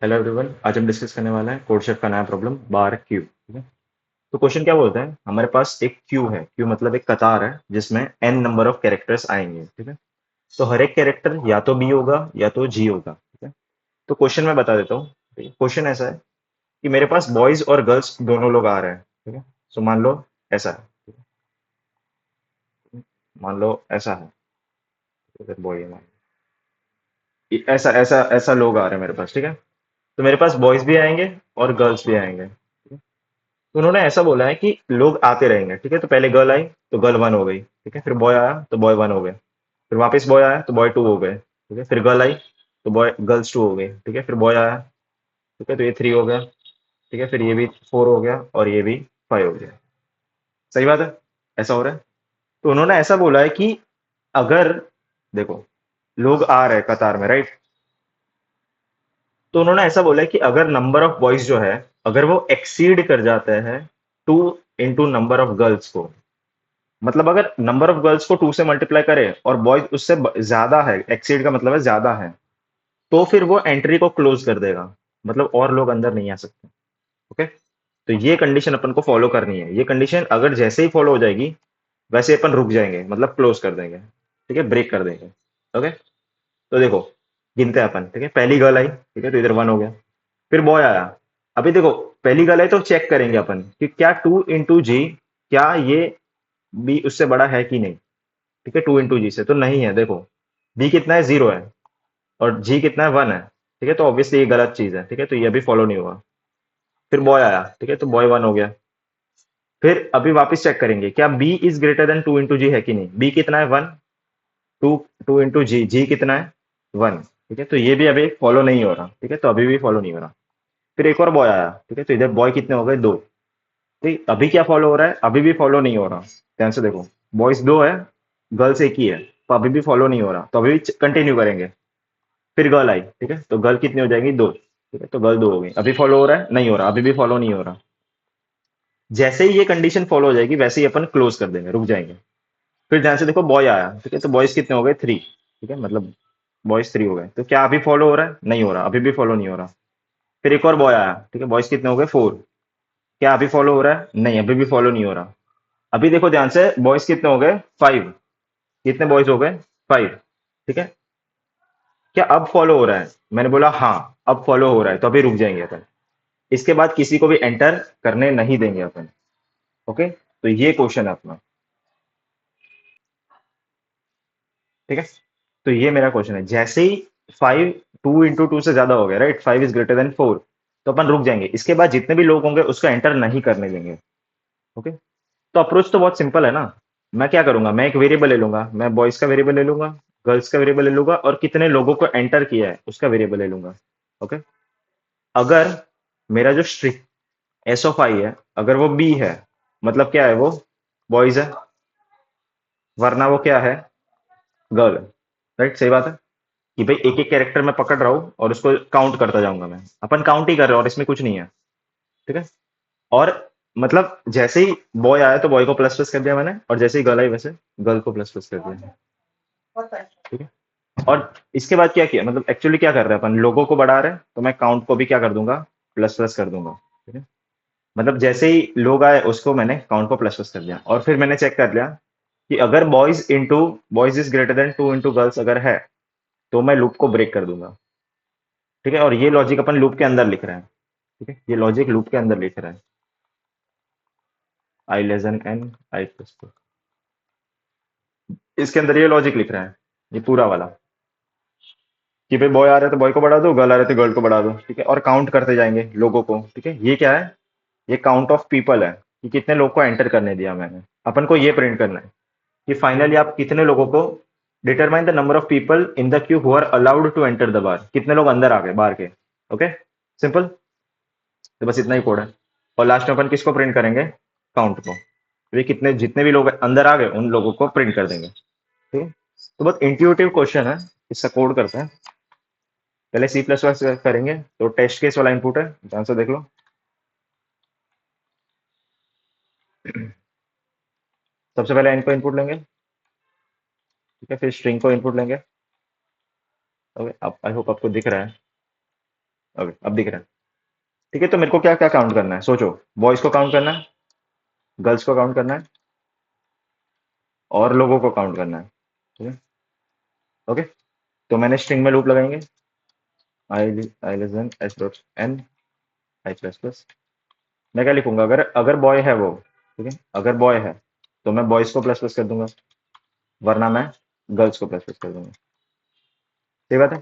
Hello everyone. आज हम discuss करने वाला है कोड शेफ का नया प्रॉब्लम बार क्यू। ठीक है। तो क्वेश्चन क्या बोलता है, हमारे पास एक क्यू है। क्यू मतलब एक कतार है जिसमें एन नंबर ऑफ कैरेक्टर्स आएंगे। ठीक है। तो हर एक कैरेक्टर या तो बी होगा या तो जी होगा। ठीक है। तो क्वेश्चन मैं बता देता हूँ। क्वेश्चन ऐसा है कि मेरे पास बॉयज और गर्ल्स दोनों लोग आ रहे हैं। ठीक है। सो मान लो ऐसा है। ठीक है? मान लो ऐसा है। बॉय है, ऐसा ऐसा ऐसा लोग आ रहे हैं मेरे पास। ठीक है। तो मेरे पास बॉयज भी आएंगे और गर्ल्स भी आएंगे। तो उन्होंने ऐसा बोला है कि लोग आते रहेंगे। ठीक है। तो पहले गर्ल आई तो गर्ल वन हो गई। ठीक है। फिर बॉय आया तो बॉय वन हो गए। फिर वापस बॉय आया तो बॉय टू हो गए। ठीक है। फिर गर्ल आई तो बॉय गर्ल्स टू हो गई। ठीक है। फिर बॉय आया। ठीक है। तो ये थ्री हो गया। ठीक है। फिर ये भी फोर हो गया और ये भी फाइव हो गया। सही बात है। ऐसा हो रहा है। तो उन्होंने ऐसा बोला है कि अगर देखो लोग आ रहे हैं कतार में, राइट। तो उन्होंने ऐसा बोला है कि अगर नंबर ऑफ बॉयज जो है, अगर वो एक्सीड कर जाते हैं two into number of girls को, मतलब अगर नंबर ऑफ गर्ल्स को टू से मल्टीप्लाई करे और बॉयज उससे ज्यादा है, एक्सीड का मतलब है ज्यादा है, तो फिर वो एंट्री को क्लोज कर देगा। मतलब और लोग अंदर नहीं आ सकते। ओके। तो ये कंडीशन अपन को फॉलो करनी है। ये कंडीशन अगर जैसे ही फॉलो हो जाएगी वैसे अपन रुक जाएंगे, मतलब क्लोज कर देंगे। ठीक है। ब्रेक कर देंगे। ओके। तो देखो गिनते हैं अपन। ठीक है। पहली गर्ल आई। ठीक है। तो इधर वन हो गया। फिर बॉय आया। अभी देखो पहली गर्ल आई तो चेक करेंगे अपन कि क्या टू इंटू जी, क्या ये बी उससे बड़ा है कि नहीं। ठीक है। टू इंटू जी से तो नहीं है। देखो बी कितना है, जीरो है। और जी कितना है, वन है। ठीक है। तो ऑब्वियसली ये गलत चीज है। ठीक है। तो ये अभी फॉलो नहीं हुआ। फिर बॉय आया। ठीक है। तो बॉय वन हो गया। फिर अभी वापस चेक करेंगे क्या B is greater than two into g है कि नहीं। बी कितना है, one. Two two into g, g कितना है, वन। ठीक है। तो ये भी अभी फॉलो नहीं हो रहा। ठीक है। तो अभी भी फॉलो नहीं हो रहा। फिर एक और बॉय आया। ठीक है। तो इधर बॉय कितने हो गए, दो। ठीक, अभी क्या फॉलो हो रहा है, अभी भी फॉलो नहीं हो रहा। ध्यान से देखो, बॉयज दो है, गर्ल्स एक ही है। तो अभी भी फॉलो नहीं हो रहा, तो अभी कंटिन्यू करेंगे। फिर गर्ल आई। ठीक है। तो गर्ल कितनी हो जाएगी, दो। ठीक है। तो गर्ल दो हो गई। अभी फॉलो हो रहा है, नहीं हो रहा, अभी भी फॉलो नहीं हो रहा। जैसे ही ये कंडीशन फॉलो हो जाएगी वैसे ही अपन क्लोज कर देंगे, रुक जाएंगे। फिर ध्यान से देखो बॉय आया। ठीक है। तो बॉयज कितने हो गए, थ्री। ठीक है। मतलब बॉयज थ्री हो गए। तो क्या अभी फॉलो हो रहा है, नहीं हो रहा, अभी भी फॉलो नहीं हो रहा। फिर एक और बॉय आया। ठीक है। बॉयज कितने हो गए, फोर। क्या अभी फॉलो हो रहा है, नहीं, अभी भी फॉलो नहीं हो रहा। अभी देखो ध्यान से, बॉयज कितने हो गए, फाइव। कितने बॉयज हो गए, फाइव। ठीक है। क्या अब फॉलो हो रहा है, मैंने बोला हाँ, अब फॉलो हो रहा है, तो अभी रुक जाएंगे अपन। इसके बाद किसी को भी एंटर करने नहीं देंगे अपन। ओके। तो ये क्वेश्चन है अपना। ठीक है। तो ये मेरा क्वेश्चन है। जैसे ही फाइव, टू इंटू टू से ज्यादा हो गया, right, five is greater then four, तो अपन रुक जाएंगे। इसके बाद जितने भी लोग होंगे उसको एंटर नहीं करने देंगे। ओके। तो अप्रोच तो बहुत सिंपल है ना। मैं क्या करूंगा, मैं एक वेरिएबल ले लूंगा, मैं बॉयज का वेरिएबल ले लूंगा, गर्ल्स का वेरिएबल ले लूंगा, और कितने लोगों को एंटर किया है उसका वेरिएबल ले लूंगा। ओके। अगर मेरा जो स्ट्रिंग एस ऑफ आई है, अगर वो बी है, मतलब क्या है, वो बॉयज है, वरना वो क्या है, गर्ल। राइट, सही बात है कि भाई एक एक कैरेक्टर मैं पकड़ रहा हूं और उसको काउंट करता जाऊंगा। मैं अपन काउंट ही कर रहे हैं और इसमें कुछ नहीं है। ठीक है। और मतलब जैसे ही बॉय आया तो बॉय को प्लस प्लस कर दिया मैंने, और जैसे ही गर्ल आई वैसे गर्ल को प्लस प्लस कर दिया। ठीक है। और इसके बाद क्या किया, मतलब एक्चुअली क्या कर रहे हैं अपन, लोगों को बढ़ा रहे हैं, तो मैं काउंट को भी क्या कर दूंगा, प्लस प्लस कर दूंगा। ठीक है। मतलब जैसे ही लोग आए उसको मैंने काउंट को प्लस प्लस कर दिया, और फिर मैंने चेक कर लिया कि अगर boys is greater than two into girls अगर है, तो मैं लूप को ब्रेक कर दूंगा। ठीक है। और ये लॉजिक अपन लूप के अंदर लिख रहे हैं। ठीक है। ये लॉजिक लूप के अंदर लिख रहे हैं। आई less then N, i plus plus, इसके अंदर ये लॉजिक लिख रहे हैं, ये पूरा वाला, कि भाई बॉय आ रहे तो बॉय को बढ़ा दो, गर्ल आ रहे तो गर्ल को बढ़ा दो। ठीक है। और काउंट करते जाएंगे लोगों को। ठीक है। ये क्या है, ये काउंट ऑफ पीपल है, कि कितने लोग को एंटर करने दिया मैंने। अपन को ये प्रिंट करना है कि फाइनली आप कितने लोगों को, determine the number of people in the queue who are allowed to enter the bar, कितने लोग अंदर आ गए बार के। ओके। सिंपल। तो बस इतना ही कोड है। और लास्ट में अपन किसको प्रिंट करेंगे, काउंट को। तो ये कितने, जितने भी लोग अंदर आ गए उन लोगों को प्रिंट कर देंगे। ठीक है। तो बहुत इंट्यूटिव क्वेश्चन है, इसका कोड करते हैं। पहले सी प्लस प्लस करेंगे, तो टेस्ट केस वाला इनपुट है, ध्यान से देख लो। सबसे पहले एन को इनपुट लेंगे। ठीक है। फिर स्ट्रिंग को इनपुट लेंगे। ओके। अब आई होप आपको दिख रहा है। ओके, अब दिख रहा है। ठीक है, तो मेरे को क्या क्या काउंट करना है, सोचो। बॉयज को काउंट करना है, गर्ल्स को काउंट करना है, और लोगों को काउंट करना है। ठीक है। ओके, तो मैंने स्ट्रिंग में लूप लगाएंगे, i less than s dot n i plus plus. मैं क्या लिखूंगा, अगर अगर बॉय है वो, ठीक है, अगर बॉय है तो मैं बॉयज को प्लस प्लस कर दूंगा, वरना मैं गर्ल्स को प्लस प्लस कर दूंगा। सही बात है।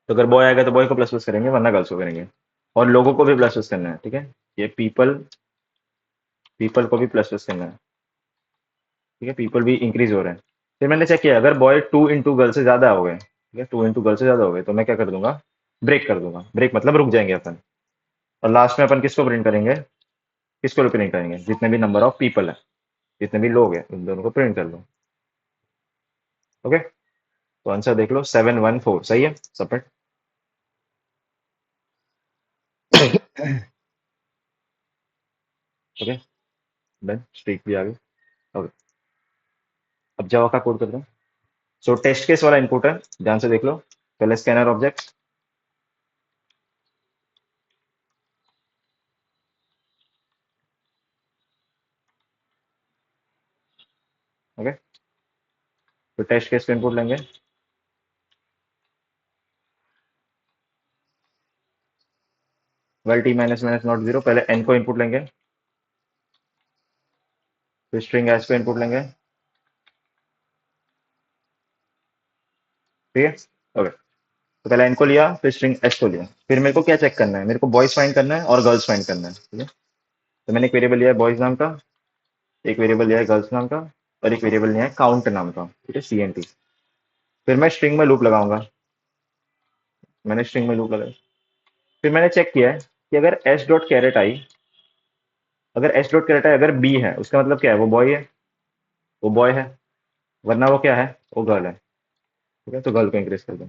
तो अगर बॉय आएगा तो बॉय को प्लस प्लस करेंगे, वरना गर्ल्स को करेंगे। और लोगों को भी प्लस प्लस करना है, ठीक है। ये पीपल, पीपल को भी प्लस प्लस करना है। ठीक है, पीपल भी इंक्रीज हो रहे हैं। फिर मैंने चेक किया, अगर बॉय 2 इंटू गर्ल से ज्यादा हो गए, ठीक है, 2 इंटू गर्ल से ज्यादा हो गए, तो मैं क्या कर दूंगा, ब्रेक कर दूंगा। ब्रेक मतलब रुक जाएंगे अपन। और लास्ट में अपन किसको प्रिंट करेंगे, किसको प्रिंट करेंगे, जितने भी नंबर ऑफ पीपल है, जितने भी लोग हैं, उन दोनों को प्रिंट कर लो। ओके, तो आंसर देख लो, 714 सही है, सबमिट। ओके, डन, स्ट्रीक भी आ गई। ओके, अब जावा का कोड कर दो। सो टेस्ट केस वाला इनपुट है, ध्यान से देख लो। पहले स्कैनर ऑब्जेक्ट, ओके, तो टेस्ट केस का इनपुट लेंगे। Well T minus minus not zero, पहले एन को इनपुट लेंगे, फिर स्ट्रिंग एस को इनपुट लेंगे। ठीक है। ओके, तो पहले एन को लिया, फिर स्ट्रिंग एस को लिया। फिर मेरे को क्या चेक करना है, मेरे को बॉयज फाइंड करना है और गर्ल्स फाइंड करना है। ठीक है, तो मैंने एक वेरिएबल लिया है बॉयज नाम का, एक वेरिएबल लिया है गर्ल्स नाम का, और एक वेरिएबल लिया है काउंट नाम का। ठीक है, सी एन टी। फिर मैं स्ट्रिंग में लूप लगाऊंगा। मैंने स्ट्रिंग में लूप लगाया। फिर मैंने चेक किया है कि अगर एस डॉट कैरेट आई, अगर एस डॉट कैरेट आई अगर बी है, उसका मतलब क्या है, वो बॉय है, वो बॉय है, वरना वो क्या है, वो गर्ल है। ठीक है, तो गर्ल को इंक्रीज कर दो।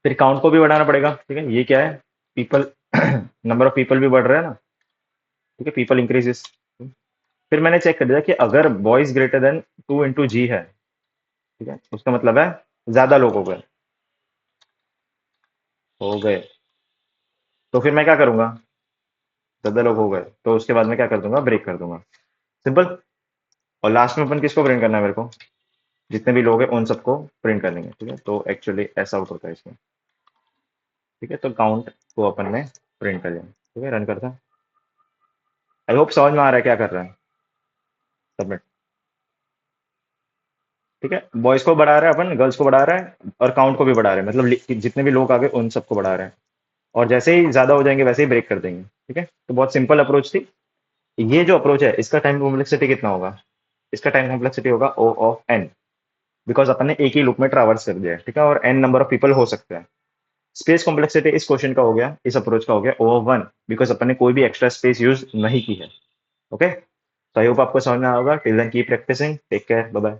फिर काउंट को भी बढ़ाना पड़ेगा। ठीक है, ये क्या है, पीपल, नंबर ऑफ पीपल भी बढ़ रहा है ना। ठीक है, पीपल इंक्रीजेस। फिर मैंने चेक कर दिया कि अगर boys greater than 2 into g है, ठीक है, उसका मतलब है ज्यादा लोग हो गए। तो फिर मैं क्या करूंगा, ज्यादा लोग हो गए तो उसके बाद में क्या कर दूंगा, ब्रेक कर दूंगा। सिंपल। और लास्ट में अपन किसको प्रिंट करना है, मेरे को जितने भी लोग हैं उन सबको प्रिंट कर लेंगे। ठीक है, तो एक्चुअली ऐसा आउट होता है इसमें। ठीक है, तो काउंट को अपन ने प्रिंट कर लिया। ठीक है, रन करता। आई होप समझ में आ रहा है क्या कर रहा है। सबमिट। ठीक है, बॉयज को बढ़ा रहा है अपन, गर्ल्स को बढ़ा रहा है, और काउंट को भी बढ़ा रहे हैं, मतलब जितने भी लोग आ गए उन सबको बढ़ा रहे हैं। और जैसे ही ज्यादा हो जाएंगे वैसे ही ब्रेक कर देंगे। ठीक है, तो बहुत सिंपल अप्रोच थी। ये जो अप्रोच है इसका टाइम कॉम्प्लेक्सिटी कितना होगा, इसका टाइम कॉम्प्लेक्सिटी होगा ओ ऑफ एन, बिकॉज अपन ने एक ही लूप में ट्रैवर्स कर दिया है। ठीक है, और एन नंबर ऑफ पीपल हो सकते हैं। स्पेस कॉम्प्लेक्सिटी इस क्वेश्चन का हो गया, इस अप्रोच का हो गया ओ ऑफ वन, बिकॉज अपन ने कोई भी एक्स्ट्रा स्पेस यूज नहीं की है। ओके, तो आई होप आपको समझ में आएगा। Till then keep practising, take care, bye bye.